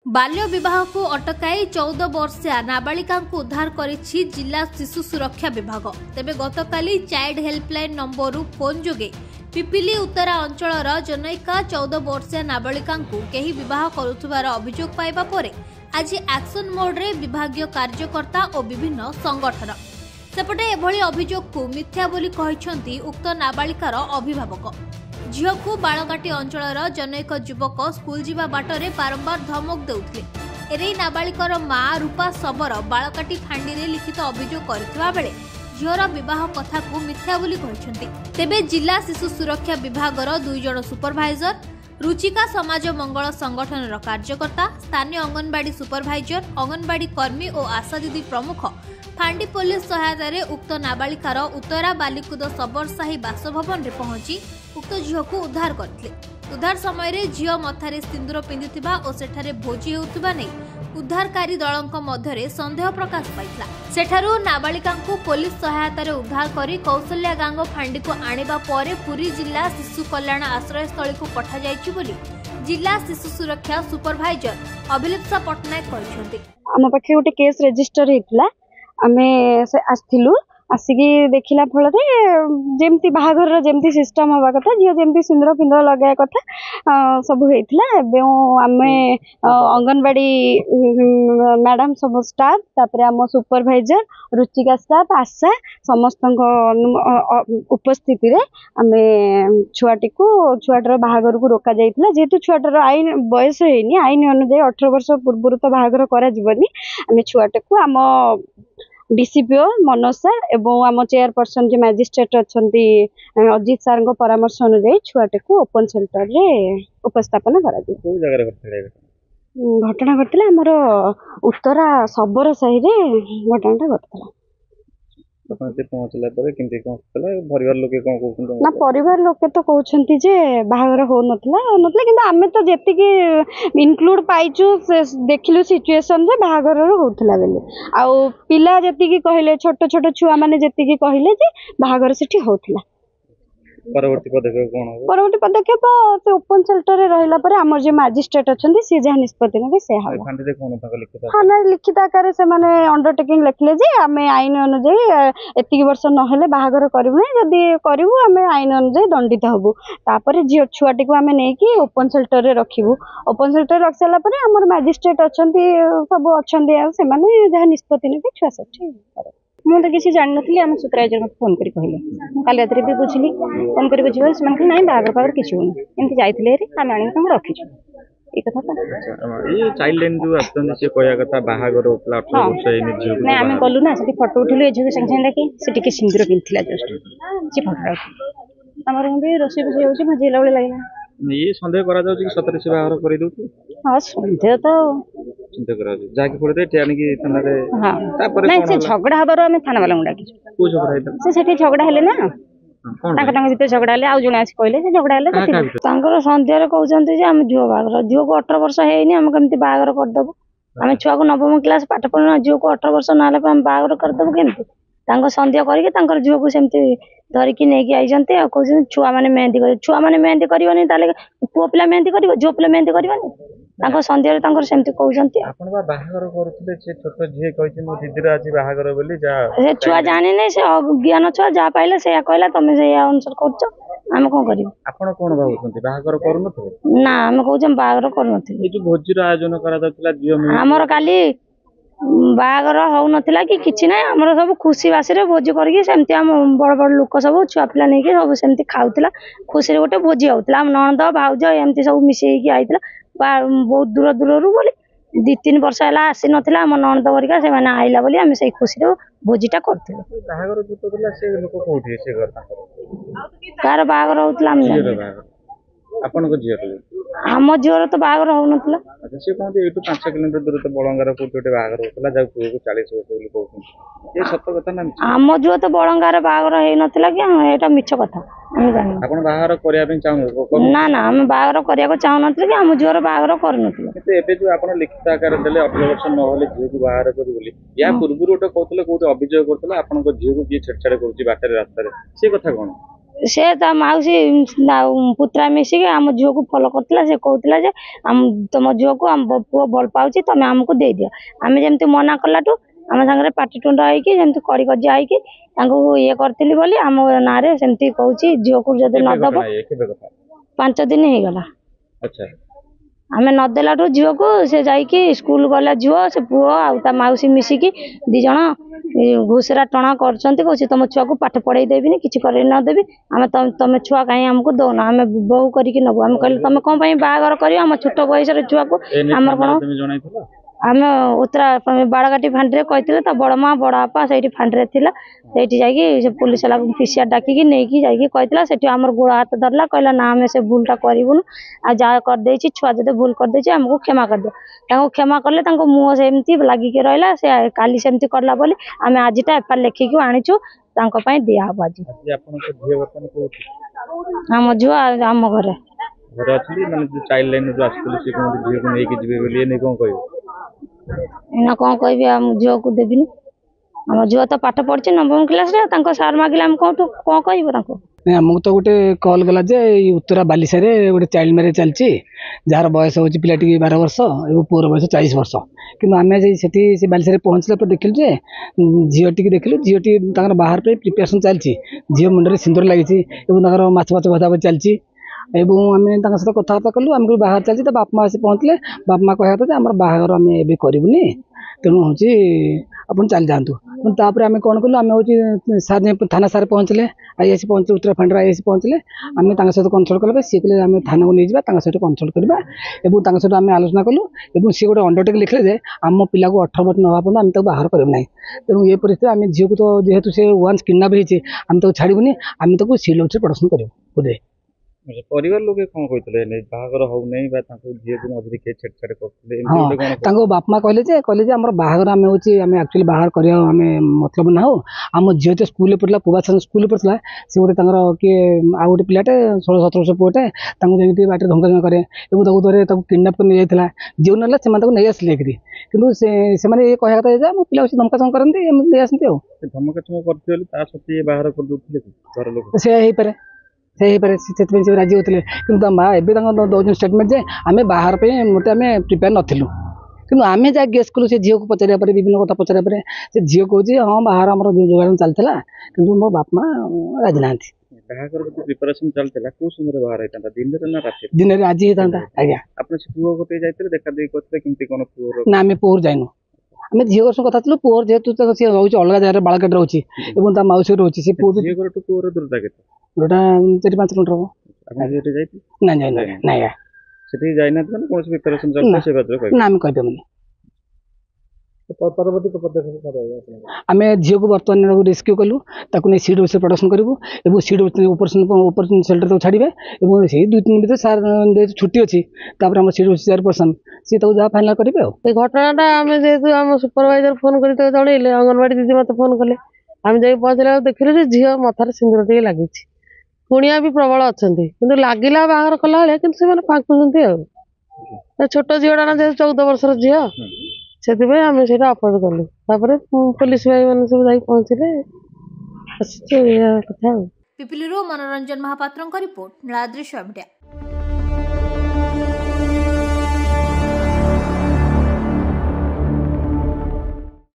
बाल्य विवाह को अटकाई 14 वर्षिया नाबालिका को उद्धार करिछि जिला शिशु सुरक्षा विभाग। तेबे गतकाली चाइल्ड हेल्पलाइन नंबर फोन जोगे पिपिली उत्तरा अंचलर जनैका 14 वर्षिया नाबालिका को केही विवाह करुथिबार अभियोग पाइबा परे आज एक्शन मोड रे विभागीय कार्यकर्ता और विभिन्न संगठन सेपटे एभली अभियोग को मिथ्या बोली कहिसंती उक्त नाबालिकार अभिभावक। झील को बालघाटी अंचलर जनैक युवक स्कूल जीवा बाटरे बारंबार धमक देउथिले। एरे नाबालिकार मां रूपा सबर बालघाटी फांडी रे लिखित अभियोग करथिबा बेले झीर विवाह कथा को मिथ्या बोली कहिसंती। तेबे जिला शिशु सुरक्षा विभागर 2 जण सुपरवाइजर, रुचिका समाज मंगल संगठन कार्यकर्ता, स्थानीय अंगनवाड़ी सुपरवाइजर, अंगनवाड़ी कर्मी और आशा दीदी प्रमुख फांडी पुलिस सहायता रे उक्त नाबालिकार उत्तरा बालिकुद सबरसाही बासभवन रे पहुंची उक्त झील को उद्धार करथिले। उद्धार समय रे झील मथारे सिंदूर पिंधिथिबा और सेठारे भोजी हेउथिबा नै उद्धारकारी दलक मध्यरे संदेह प्रकाश पाइथिला। सेठारु नाबालिका को पुलिस सहायता रे उद्धार करी कौशल्या गांग फांडी को आनिबा परे पुरी जिला शिशु कल्याण आश्रय स्थली को पठा जायछि बोली जिला शिशु सुरक्षा सुपरवाइजर अभिलिप्सा पटनायक कहछन्ती। हम पाखे गोटे केस रजिस्टर हेतिला आमे से आस्थिलु आसिकी देखिला फल जमती बाहाघर जमती सिस्टम हवा कथा झील जमती सिंदूर फिंदूर लगाया कथा सब होइथिला। आमे अंगनवाड़ी मैडम सब स्टाफ तापरे आम सुपरवाइजर रुचिका स्टाफ आशा समस्त उपस्थिति रे आमे छुआटार बाहाघर को रोका जाइथिला। जेहेतु छुआटार आईन बयस हेनी आईन अनुसार 18 वर्ष पूर्व तो बाहाघर करा जीवनी आमे छुआटा को आम डीसीपीओ मनोज सर एवं आम चेयरपर्सन जो मैजिस्ट्रेट अच्छा अजित सार परामर्श अनुसार छुआटे को ओपन सेल्टर रे उपस्थापन करा घटना घटला आमर उत्तरा सबर साही रे घटना घटला। ना परिवार लोके तो कहते जे बाहागर हो नतला किंतु आमे तो जेतिकी इनक्लूड पाइचु देखिलु सिचुएशन जे बाहागर होतला बेले आउ पिला जेतिकी कहले छोट छोट छुआ माने जेतिकी कहले जे बाहागर सेठी होतला। परवर्ती पदक्षेप कोन हो? परवर्ती पदक्षेप से ओपन सेल्टर रे रहिला परे हमर जे मैजिस्ट्रेट अछंती से जहा निष्पत्ति ने से हा फांडी रे कोन तक लिखित हा ना लिखित आकार से माने अंडरटेकिंग लिखले जे आमे आईन अनुसार एतिकी वर्ष न हेले बाहागर करबु नै जदी करबु आमे आईन अनुसार दंडित हबु। तापरे जे छुआटी को आमे नै कि ओपन सेल्टर रे रखिबु। ओपन सेल्टर रख साला परे हमर मैजिस्ट्रेट अछंती सब अछंती आ से माने जहा निष्पत्ति ने छुआ सठी मुझे तो किसी जान नी आम सुपरवाइजर मत फोन कर कहले काली रात भी बुझली फोन कर बुझे से ना बाहर पावर किसी होनी एमती जाइए आम आने रखीचु ये चाइल्ड लाइन जो आछन से कहया कथा बाहागर होतला 18 वर्ष एने झियो नै आमे गलु ना सेठी फोटो उठिलु ए झियो संग संग देखि सेठी के सिंदूर पिंथिला जस्ट से फोटो हमर भी रोसी बुझे होची भजेला बळे लागला। ये संदेह करा जाउ कि सतरे से बाहर करि दउ हां संदेह तो चिंता करा जाके पड़े टेन की थाना रे हां तापर नै से झगड़ा हबारो आमे थाना वाला डाकी को झगड़ा हेता से सेठी झगड़ा हेले ना तांका भीतर झगड़ा हेले आउ जने आसी कहले से झगड़ा हेले तांकर संदेह रे कहउचंती जे हम झियो बागर झियो को 18 वर्ष हेइनी हम केमती बागर कर दबो आमे छुआ को नवम क्लास पाठ पढना झियो को 18 वर्ष नाले हम बागर कर दबो केमती तांको संदेह करके तांकर झियो को सेमती धरिकी नेकी आइजंते आ कहउचन छुआ माने मेहंदी कर छुआ माने मेहंदी करबनी ताले पुओ पिला मेहंदी करबो जो पिला मेहंदी करबनी तांको संदेह रे तांकर सेमती कहउचंती आपण बा बाहागर करथले से छोट झिए कहछि मो दीदीर आज बाहागर बोली जा से छुआ जानि नै से ज्ञान छुआ जा पाइले से कहला तमे से अनुसार करछ हम कोन करियो। आपण कोन भाउछंती बाहागर करू नथले ना हम कहउछम बाहागर करू नथले ए जो भोजीर आयोजन करा जातला जियो में हमर काली बाहागर हो नथिला कि किछि नै हमर सब खुशी बासी रे भोजी करके सेमती हम बड़ बड़ लोक सब छुआ पिला नै के सब सेमती खाउतला खुशी रे गोटे भोजी होतला हम नणद भाउज एमती सब मिसेई कि आइतला बहुत दूर दूर रु बोली 2-3 वर्ष हला आसी नथिला हम नणद वरिका से माने आइला बोली हम सेई खुशी रे भोजीटा करथिलु। बाहागर जुतला से लोक कोठी से घर कार बाहागर होतला हम आपण को झियो हम झियो तो बाहागर हो नथिला अच्छा से कहते एटू 5 किलोमीटर दूर तो बळंगार कोटे बाहागर होतला जा को 40 वर्ष बोली कहउछन ये सत्य कथा ना हम झियो तो बळंगार बाहागर हे नथिला कि एटा मिछ कथा हम जानि आपण बाहागर करिया पे चाहू ना ना हम बाहागर करिया को चाहू नथिला कि हम झियो बाहागर कर नथिला तो एबे जो आपण लिखित आकार देले 18 वर्ष न होले झियो को बाहागर करी बोली या पूर्व गोटे कहतले कोटे अभियोग करतले आपण को झियो को की छेड़छाड़ करूची बाटर रास्ता रे से कथा कोन से ता मौसी पुत्रा मिसिक आम झील को फॉलो करता से कहला जे तुम झील को आम पुओ भल पाऊँ तुम आमको दे दियो आम जमी मना कलाठू आम सागर पाटिटुंड होमती कड़ी कजिया ये करी बोली आम ना सेमती कहूँ झील को जब नदब 5 दिन हो गला आम नदेलाठू झील को से जाकि स्कूल गला झील से पुओ आ मौसी मिसिकी 2 जन घुसरा टणा कर तुम छुआ को पाठ पढ़े देवी कि नदेवी आम तुम छुआ कहीं आमको दौन आम बहु करके नबू आम कहले तुम कौन बाहर कर आम छोट बयस छुआ को आम कौन आम उतरा बाड़घाटी फांडी कहते बड़मा बड़ापा से फांडी थी पुलिस वाला पीसीआर डाकिकी नहीं जाता से आम गोड़ हाथ धरला कहला ना आम से भूलटा करूँ आ जहाँ करदे छुआ जो भूल करदे आमको क्षमा कर दियो क्षमा कले मुँह सेमती लगिक रहा से काली सेमती करला बोली आम आजटा एफआईआर लिखिक आनीचु दिहब आज आम झील आम घर चाइल्ड लाइन जो आसुले से झील को लेकिन जीवे बोली नहीं कौन कह एना कौन कह आम झील को देवी आम झील तो पाठ पढ़ी 9वीं क्लास सार मागिले आम कौन कह आमको तो गोटे कल गला जे उत्तरा बालिशा गोटे चाइल्ड मैरेज चलती जार बयस हो पिला 12 वर्ष और पुअर बयस 40 वर्ष कि आम से बालिशा पहुँचला पर देखिलु जे झीटी देखिलु झीटी बाहर पे प्रिपेरेसन चलती झील मुंडे सिंदूर लगी माछ माछ भजा भजी चलती एवं आम सहित कथबार्ता कलु आमको बाहर चलती तो बापा आसी पहुँचले बापा माँ कहवा था आम बाहर आम ए करूनी तेणु हूँ आप चल जातु तापर आम कौन कलु आम हूँ सार थाना सारे पहुँचले आईएस पहुँचले उत्तराखंड आईएस पहुँचले आम सहित कनसल्ट कला सी कहले आम थाना को नहीं जावा सहित कनसल्ट करवा और सहित आम आलोचना कलु और सी गोटे अंडरटेक लिखले जे आम पिला को 18 वर्ष नवा पर्यंत आम बाहर करूँ ना तेणु ये परिस्थिति आम झील को तो जेहेतु से वन्स किडनाप होती आम छाड़बूनी आम सिल प्रदर्शन करूँ परिवार लोग कौन कहते बाहागर हो नहीं झील को मझे किए छेड़छाड़ करते बापा कहले आम बाहागर आम हूँ आम एक्चुअली बाहर कर मतलब ना हो आम झील तो स्कूल पढ़ला पूर्वासन स्कूल पढ़ला से गोटे किए आउ गोटे पिलाटे 16-17 वर्ष पुटे जमी बाटे धमका करे धरे किडनाप कर नहीं जाता जो ना से नहीं आसले कि ये कहवा कथा मो पिला धमका चमका करते नहीं आसती धमका चमका कर बाहर कर घर लोग से से राजी होते कि माँ एवं दौन स्टेटमेंट जे आम बाहर पे मोटे आम प्रिपेयर नथिलु कि आम जहाँ गेस कलु से झील को पचार विभिन्न कथा पचार से झील कहूँ हाँ बाहर आम जोगाड़ चलता कि मो बापा माँ राजी ना प्रिपरेशन चलता को समय बाहर होता दिन में आज होता आज्ञा आपने पुओ गोटे जाते देखा देख करते केमती कौन पुओ ना आम पुओर जाइनु आम झील कथा थी पुओर जेहतु सी रोच अलग जगह बाड़काट रोचे और मौसी रोचे से पुओर दूरता के गोटा 4-5 किलोमीटर हम ना आम कहीदेनी आम झील को बर्तमान रेस्क्यू कलु नहीं सीड से प्रडक्शन करूँ सीड ऑपरेशन सेल्टर छाड़े और से 2-3 दिन सार छुट्टी अच्छी आम सीड चेयरपर्सन सी जहाँ फाइनाल करेंगे घटनाटा आम जेहतु आम सुपरवाइजर फोन कर जनइले अंगनवाड़ी दीदी मत फोन कले आम जा पहुँचला देखिलु झील मथार सिंदूर टे लगी कुणिया भी प्रबल अच्छा कि लगिला बाहर कला कि फाँकुंट छोट झीलटा ना जेहतु 14 वर्षर झील से आम से अफोर्ड कलु पुलिस भाई मैंने सब जा पहुँचले कथा पिपिली मनोरंजन महापात्र रिपोर्ट नीलाद्री मीडिया।